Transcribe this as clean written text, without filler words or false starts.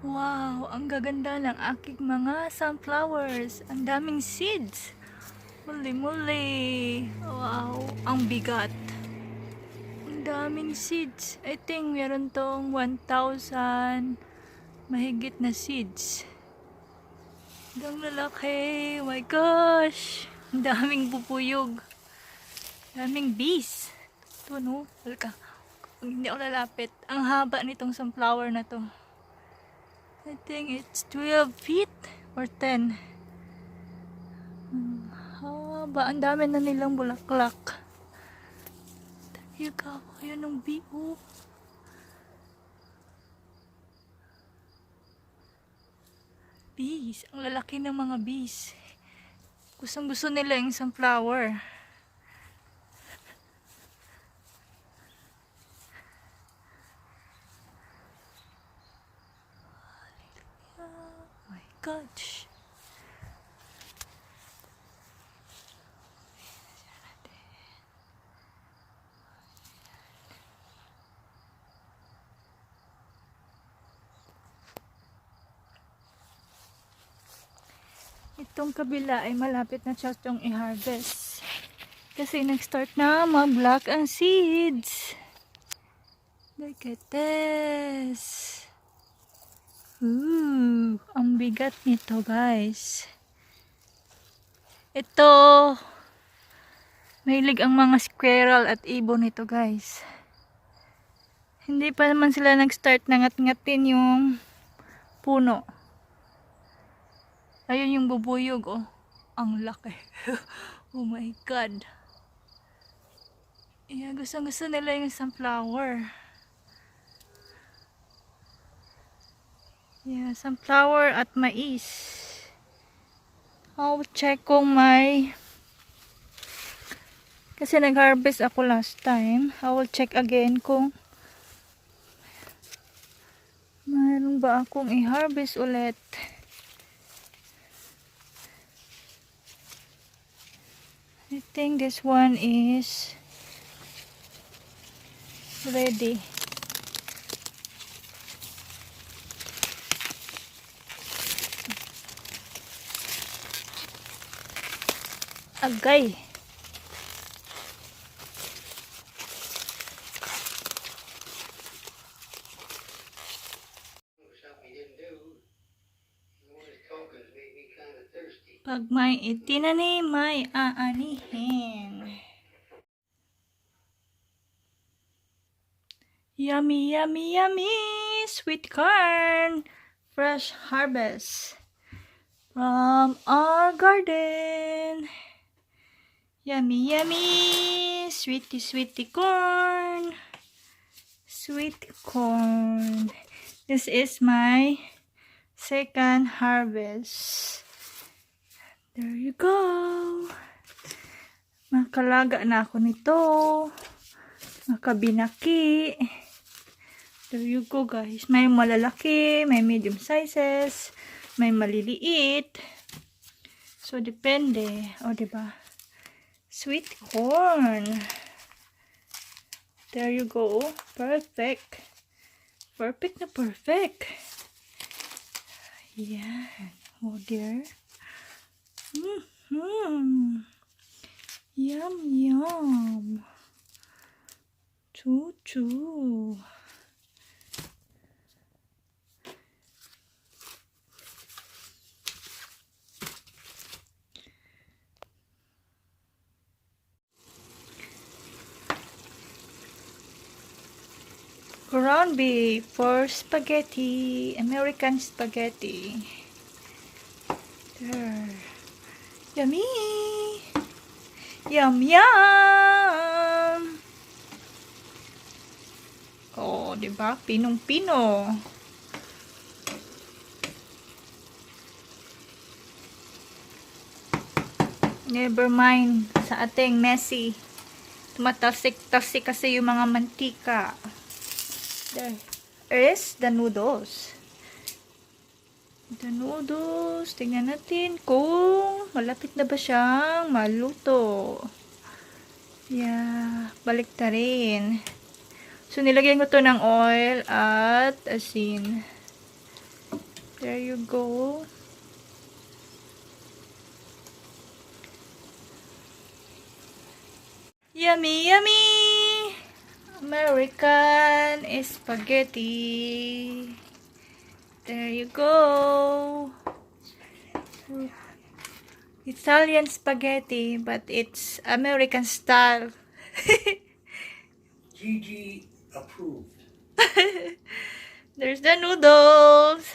Wow, ang gaganda ng aking mga sunflowers. Ang daming seeds. Muli-muli. Wow, ang bigat. Ang daming seeds. I think meron tong 1,000 mahigit na seeds. Ang lalaki. Oh my gosh. Ang daming pupuyog. Daming bees. Ito no. Halika. Hindi ako lalapit. Ang haba nitong sunflower na to. I think it's 12 feet or 10. Haba. Ang dami na nilang bulaklak. There you go. Ayan ang bee. Oh. Bees. Ang lalaki ng mga bees. Gustong gusto nila yung sunflower. Oh my gosh. Itong kabila ay malapit na siya itong i-harvest. Kasi nag-start na mag-block ang seeds. Look at this. Ooh, ang bigat nito guys. Ito, mahilig ang mga squirrel at ibon nito guys. Hindi pa naman sila nag-start na ngat-ngatin yung puno. Ayun yung bubuyog, oh. Ang laki. Oh my God. Yeah, gusto nila yung sunflower. Yeah, sunflower at mais. I'll check kung may... Kasi nag-harvest ako last time. I will check again kung mayroon ba akong i-harvest ulit. I think this one is ready. Agay. Pag may itinanim, may aanihin. Yummy, yummy, yummy! Sweet corn! Fresh harvest from our garden. Yummy, yummy! Sweetie, sweetie corn! Sweet corn. This is my second harvest. There you go. Makalaga na ako nito. Makabinaki. There you go guys. May malalaki, may medium sizes, may maliliit. So depende. O diba? Sweet corn. There you go. Perfect. Perfect na perfect. Yan. Oh dear. Yum, yum. Choo, choo. Ground beef for spaghetti. American spaghetti. There. Yummy! Yum, yum! Oh, diba? Pinong-pino. Never mind sa ating messy. Tumatalsik-talsik kasi yung mga mantika. There is the noodles. The noodles. Tingnan natin kung malapit na ba siyang maluto. Yeah. Balik ta rin. So, nilagyan ko to ng oil at asin. There you go. Yummy, yummy! American spaghetti. There you go. Italian spaghetti, but it's American style. GG approved. There's the noodles.